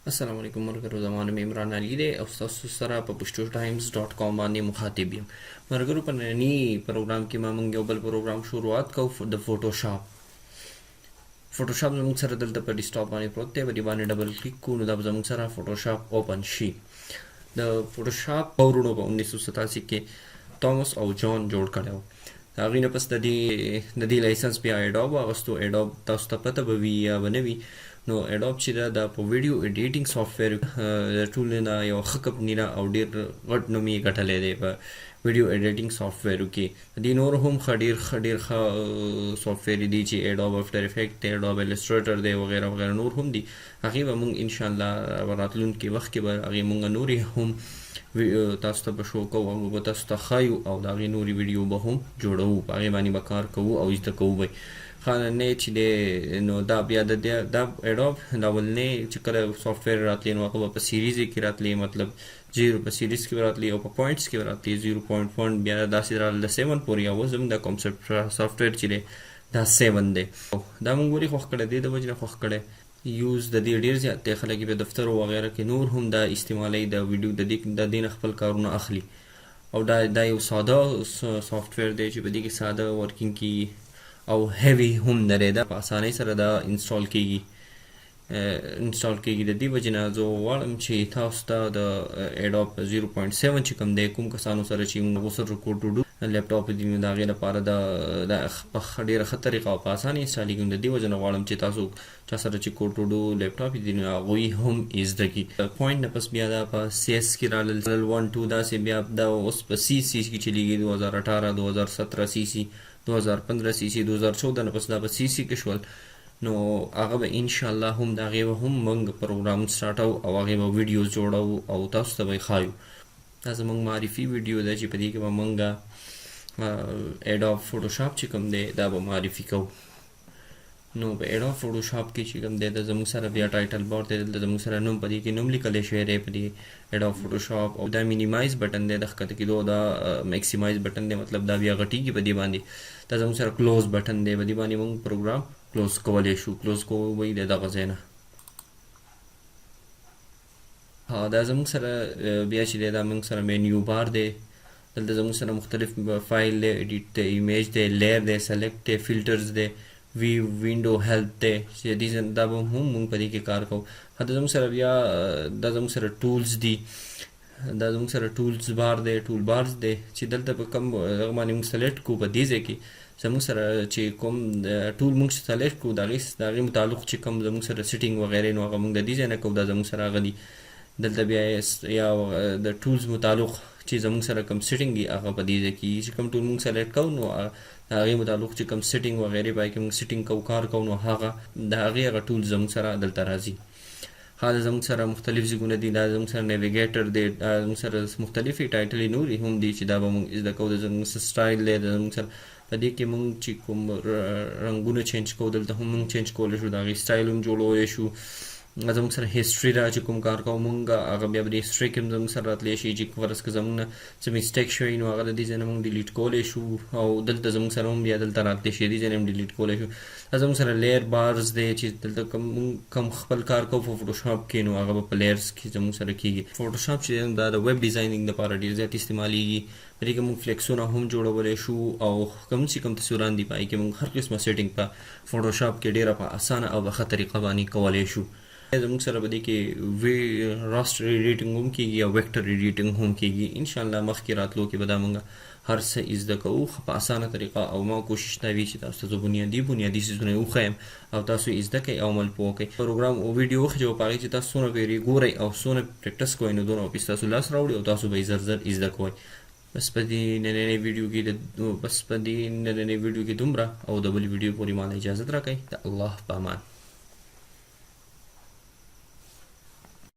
السلام علیکم مرګرو زمانه مې عمران علي دی او تاسو سره په پښتو ټایمز ډاٹ کام باندې مخاطب یم. مرګرو په ننني پروګرام کې ما موږ یو بل پروګرام شروعات کوو د فوټوشاپ. فوټوشاپ زموږ سره دلته په ډیسکټاپ باندې پروت دی، په دې باندې ډبل کلیک کوو نو دا به زموږ سره فوټوشاپ اوپن شي. د فوټوشاپ پورونو په 1987 کې توماس او جان جوړ کړی و. د هغې نه پس د دې لایسنس بیا ایډوب واغوستو. ایډوب تاسو ته پته به وي یا به نه وي، نو ایډوب چې ده د په ویډیو ایډیټینګ سافټویر د ټول نه یو ښه کمپني ده او ډېر غټ نوم یې ګټلی دی په ویډیو ایډیټینګ سافټویرو کې. د دې نور هم ډېر ښه سافټویر دي چې ایډوب افټر افیکټ دی، ایډوب السټریټر دی، وغیره وغیره نور هم دي. هغې به موږ انشاءالله راتلونکي وخت کې به هغې موږ نورې هم تاسو ته به شو کوو او به تاسو ته ښایو او د هغې نورې ویډیو به هم جوړوو، په هغې باندې به کار کوو او زده کوو به خانه چې دی. نو دا بیا د ایډوب د اولنی چې کله سافټویر راتلی نو هغه به په سیریز کې راتلی، مطلب 0 په سیریز کې به راتلی او په پوینټس کې به راتلی 0.1 بیا داسې راغله د 7 پورې. او زموږ د کانسپټ سافټویر چې دی دا 7 دی. دا موږ ولې خوښ کړی دی د وجې نه خوښ کړی یوز د دې ډېر زیات دی. خلک په دفترو وغیره کې نور هم دا استعمالوي، د ویډیو د دې نه خپل کارونه اخلي. او دا یو ساده سافټویر دی چې په دې کې ساده ورکینګ کیږي او هیوی هم نه دی، دا په اسانۍ سره دا انسټال کیږي. د دې وجې نه زه غواړم چې تاسو ته د ایډوب 0.7 چې کوم دی، کوم کسانو سره چې موږ ورسره ریکورډ وډو لیپټاپ دي، نو د هغې لپاره د په ډېره ښه طریقه او په اسانۍ انسټالېږي. د دې وجې نه غواړم چې تاسو چا سره چې کوډ وډو لیپټاپ دي نو هغوی هم زده کړي. پوینټ نه پس بیا دا په سی ایس کې رالل 1 2 داسې بیا دا اوس په سی کې چلیږي 2018 2017 سی سی 2015 سی سی 2014 نه پس دا به سی سی کې شول. نو هغه به انشاءالله هم د هغې به هم موږ پروګرام سټارټو او هغې به ویډیوز جوړو او تاسو ته به یې ښایو. دا زموږ معرفي ویډیو ده چې په دې کې به موږ ایډوب فوټوشاپ چې کوم دی دا به معرفي کوو. نو په ایډوب فوټوشاپ کې چې کوم دی د زموږ سره بیا ټایټل بار دی، دلته زموږ سره نوم په دې کې نوم لیکلی شوی دی په دې ایډوب فوټوشاپ. او دا مینیمایز بټن دی د ښکته کېدو، دا میکسیمایز بټن دی، مطلب دا بیا غټېږي په دې باندې. دا زموږ سره کلوز بټن دی، په دې باندې موږ پروګرام کلوز کولی شو. کلوز کوو به یې د دغه ځای نه. دا زموږ سره بیا چې دی دا موږ سره مینیو بار دی. دلته زموږ سره مختلف فایل دی، ایډیټ دی، ایمیج دی، لیر دی، سلیکټ دی، فلټرز دی، وینډو هیلپ دی چې دا به هم موږ په دې کې کار کوو. دا زموږ سره بیا دا زموږ سره ټولز دي، دا زموږ سره ټولز بار دی، ټول بارز دی چې دلته په کوم هغه باندې موږ سلیکټ کوو. په دې ځای کې زموږ سره چې کوم ټول موږ سلیکټ کوو د هغې متعلق چې کوم زموږ سره سیټینګ وغیرې نو هغه موږ د دې ځای نه کوو، دا زموږ سره هغه دي. دلته بیا یا د ټولز متعلق چې زموږ سره کوم سیټینګ دي هغه په دې ځای کې چې کوم ټول موږ سلیکټ کوو نو د هغې متعلق چې کوم سیټینګ وغیرې پای کې موږ سیټینګ کوو کار کوو نو هغه د هغې هغه ټول زموږ سره دلته راځي. دا زموږ سره مختلف ځایونه دي، دا زموږ سره نیویګیټر دی، دا زموږ سره مختلفې ټایټلې نورې هم دي چې دا به موږ زده کوو. د زموږ سره سټایل دی، د زموږ سره په دې کې موږ چې کوم رنګونه چینج کوو دلته هم موږ چینج کولی شو، د هغې سټایل هم جوړولی شو. زموږ سره هیسټري ده چې کوم کار کوو موږ هغه بیا په دې هیسټري کې هم زموږ سره راتلی شي چې فرض که زموږ نه څه مسټیک شوی نو هغه د دې ځای نه موږ ډیلیټ کولی شو. او دلته زموږ سره هم بیا دلته راتلی شي، دې ځای نه هم ډیلیټ کولی شو. دا زموږ سره لیر بارز دی چې دلته کوم خپل کار کوو په فوټوشاپ کې نو هغه به په لیرز کې زموږ سره کېږي. فوټوشاپ چې دی دا د ویب ډیزاینینګ دپاره ډېر زیات استعمالیږي. په دې کې موږ فلیکسونه هم جوړولی شو او کوم چې کوم تصویران دي په هغې کې موږ هر قسمه سیټینګ په فوټوشاپ کې ډېره په اسانه او په ښه طریقه باندې کولی شو. زموږ سره په دې کې راستر ایډیټینګ هم کېږي او ویکټر ایډیټینګ هم کېږي. انشاءالله مخکې راتلو کې به دا موږ هر څه زده کوو په اسانه طریقه. او ما کوشش دا وي چې تاسو ته زه بنیادي څیزونه وښیم او تاسو یې زده کوئ او عمل پرې وکړئ. پروګرام او ویډیو وخېږو په هغې چې تاسو څونه پرې ګورئ او څونه پریکټس کوئ نو دونه واپس تاسو لاس راوړئ او تاسو به یې زر زده کوئ. بس په دې نننۍ ویډیو کې دومره او د بل ویډیو پورې ماله اجازت راکئ. د الله په امان.